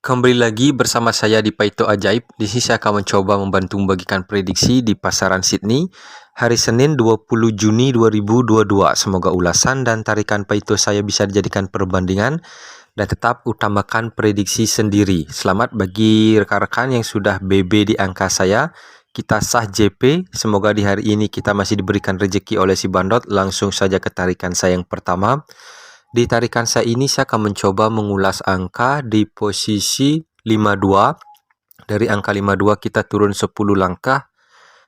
Kembali lagi bersama saya di Paito Ajaib. Di sini saya akan mencoba membantu membagikan prediksi di pasaran Sydney hari Senin 20 Juni 2022. Semoga ulasan dan tarikan Paito saya bisa dijadikan perbandingan dan tetap utamakan prediksi sendiri. Selamat bagi rekan-rekan yang sudah BB di angka saya. Kita sah JP. Semoga di hari ini kita masih diberikan rezeki oleh si Bandot. Langsung saja ke tarikan saya yang pertama. Di tarikan saya ini saya akan mencoba mengulas angka di posisi 52. Dari angka 52 kita turun 10 langkah.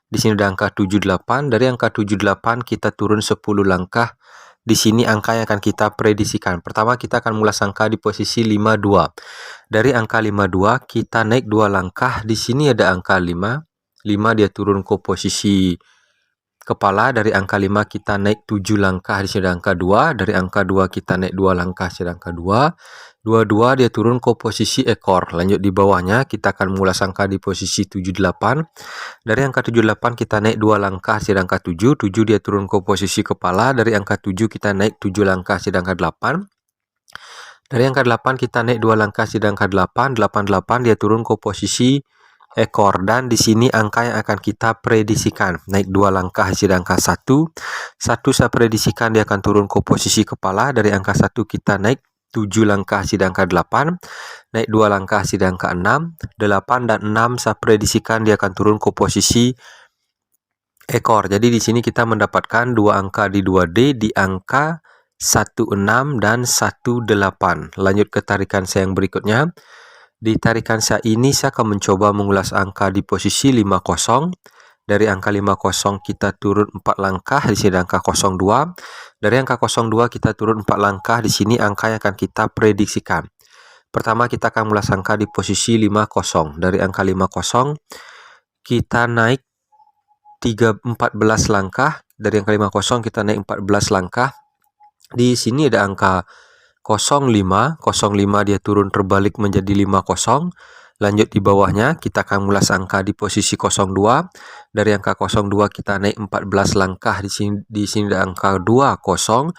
Di sini ada angka 78. Dari angka 78 kita turun 10 langkah. Di sini angka yang akan kita prediksikan. Pertama kita akan mengulas angka di posisi 52. Dari angka 52 kita naik 2 langkah. Di sini ada angka 5. 5 dia turun ke posisi kepala. Dari angka 5 kita naik 7 langkah, di sini ada angka 2. Dari angka 2 kita naik 2 langkah, di sini ada angka 2. 22 dia turun ke posisi ekor. Lanjut di bawahnya kita akan mengulas angka di posisi 78. Dari angka 78 kita naik 2 langkah, di sini ada angka 7. 7 dia turun ke posisi kepala. Dari angka 7 kita naik 7 langkah, di sini ada angka 8. Dari angka 8 kita naik 2 langkah, di sini ada angka 8. 88 dia turun ke posisi ekor, dan di sini angka yang akan kita prediksikan naik 2 langkah, hasil angka 1 saya prediksikan dia akan turun ke posisi kepala. Dari angka 1 kita naik 7 langkah, hasil angka 8 naik 2 langkah, hasil angka 6. 8 dan 6 saya prediksikan dia akan turun ke posisi ekor. Jadi di sini kita mendapatkan 2 angka di 2D di angka 16 dan 18. Lanjut ke tarikan saya yang berikutnya. Di tarikan saya ini saya akan mencoba mengulas angka di posisi 50. Dari angka 50 kita turun 4 langkah, di sini ada angka 02. Dari angka 02 kita turun 4 langkah, di sini angka yang akan kita prediksikan. Pertama kita akan mengulas angka di posisi 50. Dari angka 50 kita naik 14 langkah. Dari angka 50 kita naik 14 langkah. Di sini ada angka 05 dia turun terbalik menjadi 50. Lanjut di bawahnya kita akan mengulas angka di posisi 02. Dari angka 02 kita naik 14 langkah, di sini ada angka 20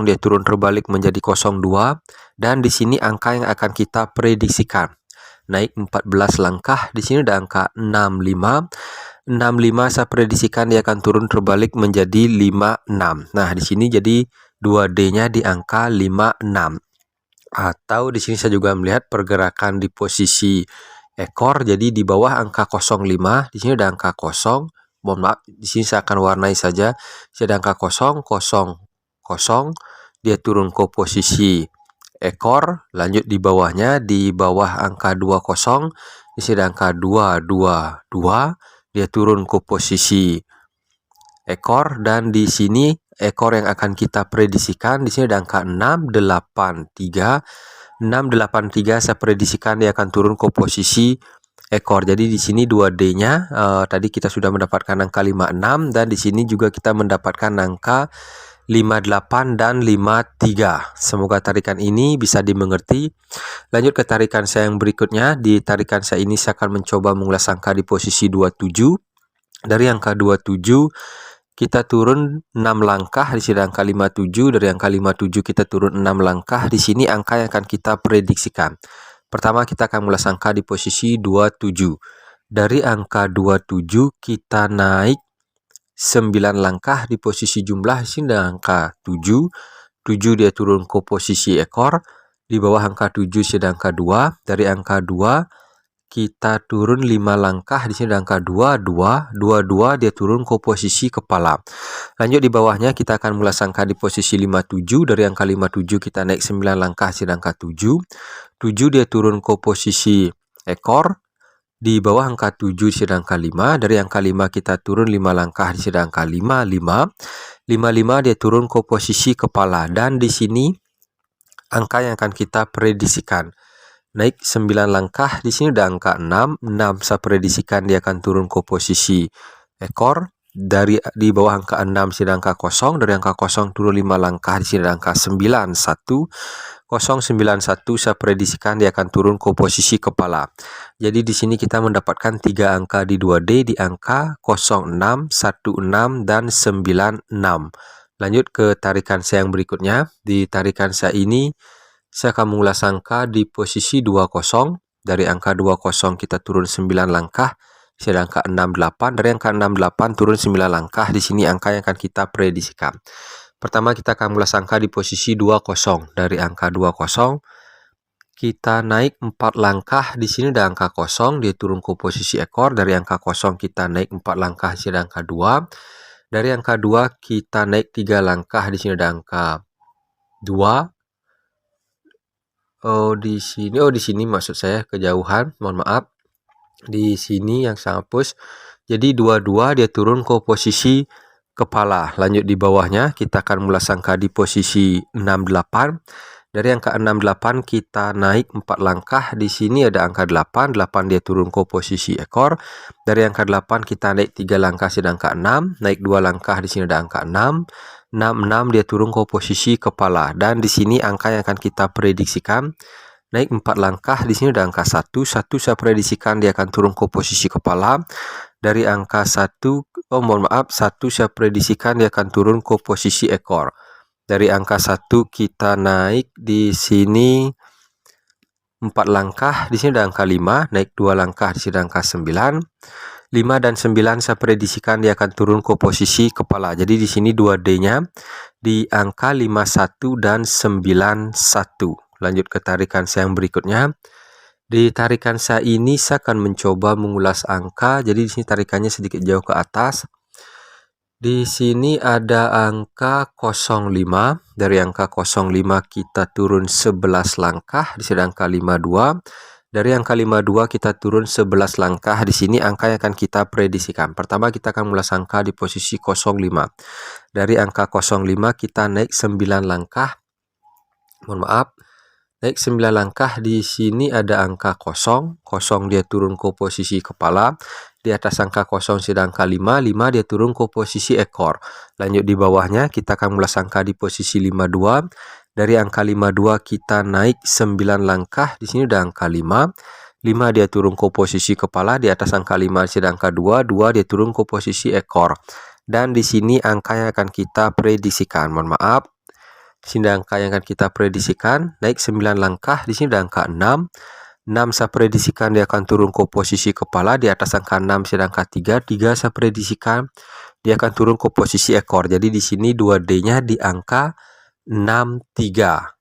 dia turun terbalik menjadi 02, dan di sini angka yang akan kita prediksikan naik 14 langkah. Di sini ada angka 65 saya prediksikan dia akan turun terbalik menjadi 56. Nah, di sini jadi 2D-nya di angka 56. Atau di sini saya juga melihat pergerakan di posisi ekor. Jadi di bawah angka 05, di sini ada angka 0. Mohon maaf, di sini saya akan warnai saja. Di ada angka 0, 0, 0. Dia turun ke posisi ekor. Lanjut di bawahnya, di bawah angka 20, di sini ada angka 222. Dia turun ke posisi ekor, dan di sini ekor yang akan kita prediksikan di sini ada angka 683. 683 saya prediksikan dia akan turun ke posisi ekor. Jadi di sini 2D-nya tadi kita sudah mendapatkan angka 56, dan di sini juga kita mendapatkan angka 58 dan 53. Semoga tarikan ini bisa dimengerti. Lanjut ke tarikan saya yang berikutnya. Di tarikan saya ini saya akan mencoba mengulas angka di posisi 27. Dari angka 27 kita turun 6 langkah, di sini angka 57. Dari angka 57 kita turun 6 langkah. Di sini angka yang akan kita prediksikan. Pertama kita akan mengulas angka di posisi 27. Dari angka 27 kita naik 9 langkah di posisi jumlah, di sini ada angka 7. 7 dia turun ke posisi ekor. Di bawah angka 7 ada angka 2. Dari angka 2 kita turun 5 langkah, di sini ada angka 22. 22 dia turun ke posisi kepala. Lanjut di bawahnya kita akan mengulas angka di posisi 57. Dari angka 57 kita naik 9 langkah, di sini ada angka 7. 7 dia turun ke posisi ekor. Di bawah angka 7 di sini ada angka 5. Dari angka 5 kita turun 5 langkah, di sini ada angka 55. 55 dia turun ke posisi kepala, dan di sini angka yang akan kita prediksikan naik 9 langkah, di sini ada angka 6. 6 saya prediksikan dia akan turun ke posisi ekor. Dari di bawah angka 6 sini ada angka 0. Dari angka 0 turun 5 langkah, di sini ada angka 91. 091 saya prediksikan dia akan turun ke posisi kepala. Jadi di sini kita mendapatkan 3 angka di 2D di angka 06, 16 dan 96. Lanjut ke tarikan saya yang berikutnya. Di tarikan saya ini Saya akan mengulas angka di posisi 20. Dari angka 20 kita turun 9 langkah. Di sini ada angka 68. Dari angka 68 turun 9 langkah. Di sini angka yang akan kita prediksikan. Pertama kita akan mengulas angka di posisi 20. Dari angka 20 kita naik 4 langkah. Di sini ada angka 0, dia turun ke posisi ekor. Dari angka 0 kita naik 4 langkah, di sini ada angka 2. Dari angka 2 kita naik 3 langkah, di sini ada angka 2. Di sini maksud saya kejauhan, mohon maaf. Di sini yang saya hapus. Jadi 22 dia turun ke posisi kepala. Lanjut di bawahnya kita akan mengulas angka di posisi 68. Dari angka 68 kita naik 4 langkah. Di sini ada angka 8. 8 dia turun ke posisi ekor. Dari angka 8 kita naik 3 langkah, sedang angka 6. Naik 2 langkah, di sini ada angka 6. 6 dia turun ke posisi kepala. Dan di sini angka yang akan kita prediksikan naik 4 langkah, di sini ada angka 1. 1 saya prediksikan dia akan turun ke posisi kepala. Dari angka 1, mohon maaf, 1 saya prediksikan dia akan turun ke posisi ekor. Dari angka 1 kita naik di sini 4 langkah, di sini ada angka 5, naik 2 langkah, di sini ada angka 9. 5 dan 9 saya prediksikan dia akan turun ke posisi kepala. Jadi di sini 2D-nya di angka 51 dan 91. Lanjut ke tarikan saya yang berikutnya. Di tarikan saya ini saya akan mencoba mengulas angka. Jadi di sini tarikannya sedikit jauh ke atas. Di sini ada angka 05. Dari angka 05 kita turun 11 langkah. Di sini ada angka 52. Dari angka 52 kita turun 11 langkah. Di sini angka yang akan kita prediksikan. Pertama kita akan mengulas angka di posisi 05. Dari angka 05 kita naik 9 langkah. Mohon maaf. Naik 9 langkah, di sini ada angka 0. 0 dia turun ke posisi kepala. Di atas angka 0 sedang angka 5. 5 dia turun ke posisi ekor. Lanjut di bawahnya kita akan mengulas angka di posisi 52. Dari angka 52 kita naik 9 langkah. Di sini ada angka 5. 5 dia turun ke posisi kepala. Di atas angka 5 sedang angka 2. 2 dia turun ke posisi ekor. Dan di sini angka yang akan kita prediksikan. Mohon maaf. Di sini angka yang akan kita prediksikan naik 9 langkah. Di sini ada angka 6. 6 saya prediksikan dia akan turun ke posisi kepala. Di atas angka 6 sedang angka 3. 3 saya prediksikan dia akan turun ke posisi ekor. Jadi di sini 2D-nya di angka 63.